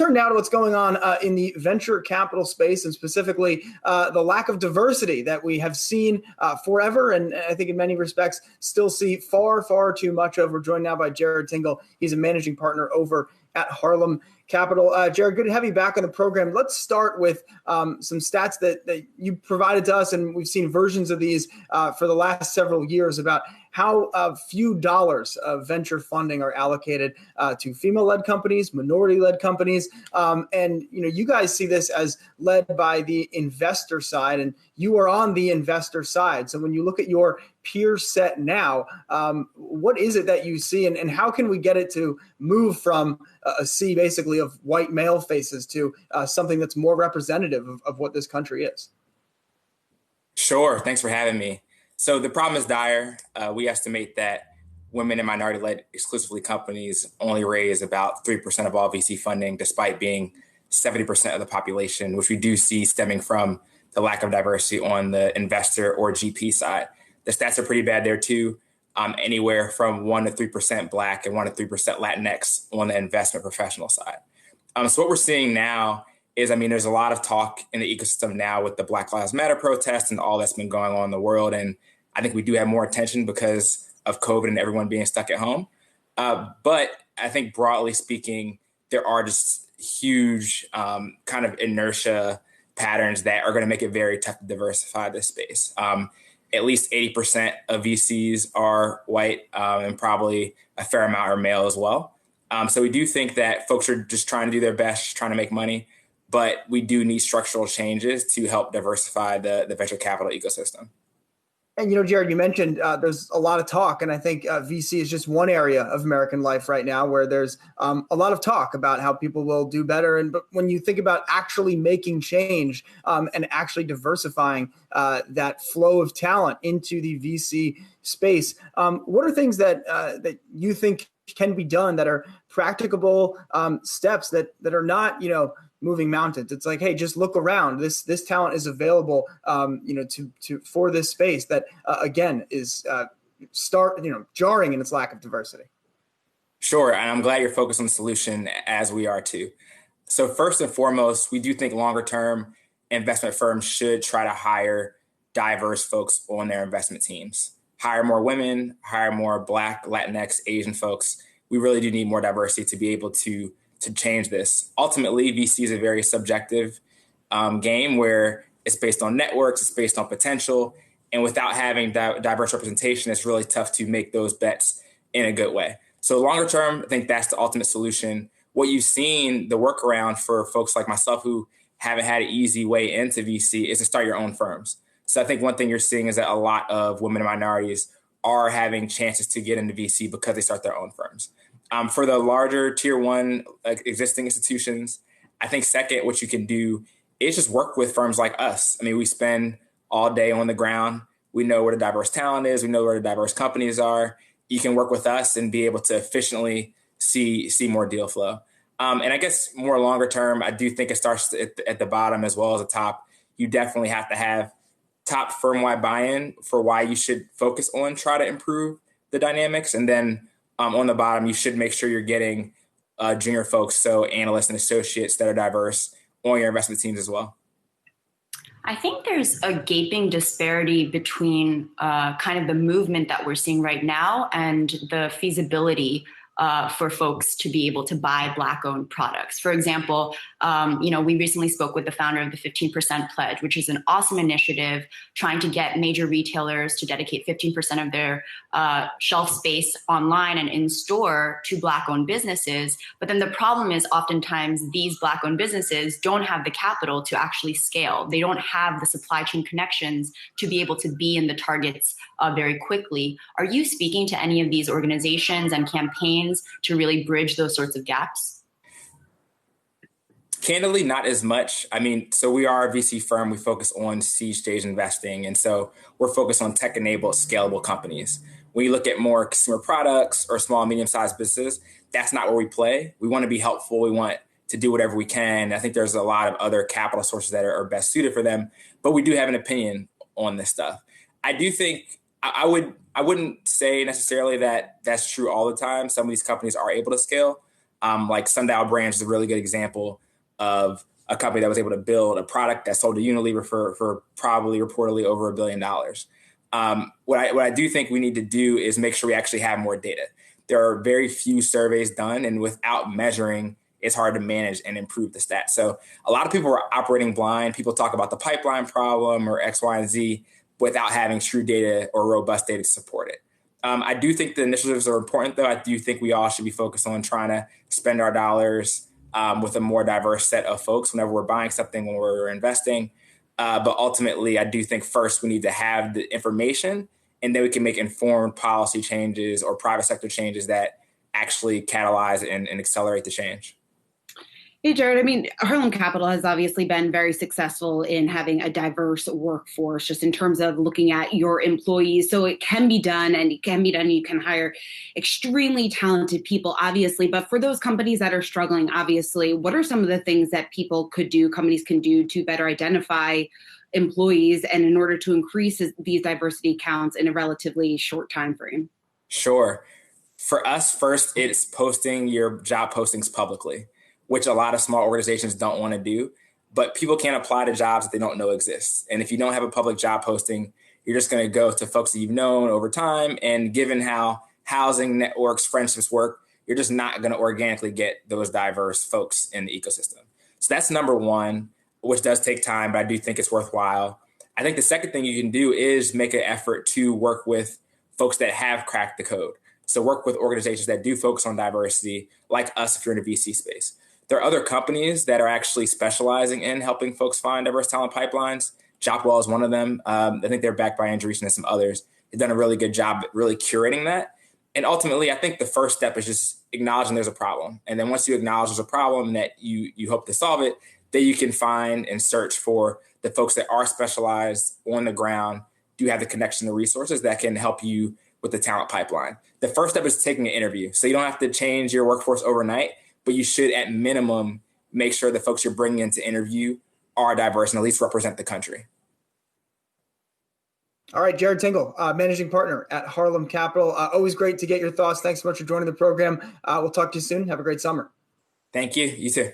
turn now to what's going on in the venture capital space, and specifically the lack of diversity that we have seen forever, and I think in many respects still see far, far too much of. We're joined now by Jarrid Tingle. He's a managing partner over at Harlem Capital. Jarrid, good to have you back on the program. Let's start with some stats that you provided to us, and we've seen versions of these for the last several years about how few dollars of venture funding are allocated to female-led companies, minority-led companies, and you guys see this as led by the investor side, and you are on the investor side. So when you look at your peer set now, what is it that you see, and how can we get it to move from a sea basically of white male faces to something that's more representative of what this country is? Sure. Thanks for having me. So the problem is dire. We estimate that women and minority-led exclusively companies only raise about 3% of all VC funding, despite being 70% of the population, which we do see stemming from the lack of diversity on the investor or GP side. The stats are pretty bad there too. Anywhere from 1% to 3% Black and 1% to 3% Latinx on the investment professional side. So what we're seeing now is, there's a lot of talk in the ecosystem now with the Black Lives Matter protests and all that's been going on in the world. And I think we do have more attention because of COVID and everyone being stuck at home. But I think broadly speaking, there are just huge kind of inertia patterns that are going to make it very tough to diversify this space. At least 80% of VCs are white, and probably a fair amount are male as well. So we do think that folks are just trying to do their best, trying to make money, but we do need structural changes to help diversify the venture capital ecosystem. And, Jarrid, you mentioned there's a lot of talk, and I think VC is just one area of American life right now where there's a lot of talk about how people will do better. But when you think about actually making change and actually diversifying that flow of talent into the VC space, what are things that you think can be done that are practicable steps that are not, moving mountains? It's like, hey, just look around. This talent is available, for this space that again is jarring in its lack of diversity. Sure, and I'm glad you're focused on the solution, as we are too. So first and foremost, we do think longer term investment firms should try to hire diverse folks on their investment teams. Hire more women, hire more Black, Latinx, Asian folks. We really do need more diversity to be able to change this. Ultimately, VC is a very subjective game where it's based on networks, it's based on potential, and without having diverse representation, it's really tough to make those bets in a good way. So longer term, I think that's the ultimate solution. What you've seen, the workaround for folks like myself who haven't had an easy way into VC, is to start your own firms. So I think one thing you're seeing is that a lot of women and minorities are having chances to get into VC because they start their own firms. For the larger tier one existing institutions, I think second, what you can do is just work with firms like us. We spend all day on the ground. We know where the diverse talent is. We know where the diverse companies are. You can work with us and be able to efficiently see more deal flow. And I guess more longer term, I do think it starts at the bottom as well as the top. You definitely have to have top firm-wide buy-in for why you should focus on try to improve the dynamics. And then on the bottom, you should make sure you're getting junior folks, so analysts and associates that are diverse on your investment teams as well. I think there's a gaping disparity between kind of the movement that we're seeing right now and the feasibility for folks to be able to buy Black-owned products. For example, we recently spoke with the founder of the 15% Pledge, which is an awesome initiative trying to get major retailers to dedicate 15% of their shelf space online and in store to Black-owned businesses. But then the problem is oftentimes these Black-owned businesses don't have the capital to actually scale. They don't have the supply chain connections to be able to be in the targets very quickly. Are you speaking to any of these organizations and campaigns to really bridge those sorts of gaps? Candidly, not as much. So we are a VC firm. We focus on seed stage investing. And so we're focused on tech-enabled, scalable companies. When you look at more consumer products or small, medium-sized businesses, that's not where we play. We want to be helpful. We want to do whatever we can. I think there's a lot of other capital sources that are best suited for them. But we do have an opinion on this stuff. I do think I wouldn't say necessarily that that's true all the time. Some of these companies are able to scale. Like Sundial Brands is a really good example of a company that was able to build a product that sold to Unilever for probably reportedly over $1 billion. What I do think we need to do is make sure we actually have more data. There are very few surveys done, and without measuring, it's hard to manage and improve the stats. So a lot of people are operating blind. People talk about the pipeline problem or X, Y, and Z without having true data or robust data to support it. I do think the initiatives are important, though. I do think we all should be focused on trying to spend our dollars with a more diverse set of folks whenever we're buying something, when we're investing. But ultimately, I do think first we need to have the information, and then we can make informed policy changes or private sector changes that actually catalyze and accelerate the change. Hey, Jarrid, I mean, Harlem Capital has obviously been very successful in having a diverse workforce, just in terms of looking at your employees. So it can be done, and it can be done. You can hire extremely talented people, obviously. But for those companies that are struggling, obviously, what are some of the things that companies can do to better identify employees and in order to increase these diversity counts in a relatively short time frame? Sure. For us, first, it's posting your job postings publicly, which a lot of small organizations don't want to do. But people can't apply to jobs that they don't know exist. And if you don't have a public job posting, you're just going to go to folks that you've known over time. And given how housing networks, friendships work, you're just not going to organically get those diverse folks in the ecosystem. So that's number one, which does take time, but I do think it's worthwhile. I think the second thing you can do is make an effort to work with folks that have cracked the code. So work with organizations that do focus on diversity, like us if you're in the VC space. There are other companies that are actually specializing in helping folks find diverse talent pipelines. Jopwell is one of them. I think they're backed by Andrew Reese and some others. They've done a really good job at really curating that. And ultimately, I think the first step is just acknowledging there's a problem. And then once you acknowledge there's a problem that you hope to solve it, then you can find and search for the folks that are specialized on the ground, do have the connection to resources that can help you with the talent pipeline. The first step is taking an interview. So you don't have to change your workforce overnight, but you should at minimum make sure the folks you're bringing in to interview are diverse and at least represent the country. All right, Jarrid Tingle, managing partner at Harlem Capital. Always great to get your thoughts. Thanks so much for joining the program. We'll talk to you soon. Have a great summer. Thank you. You too.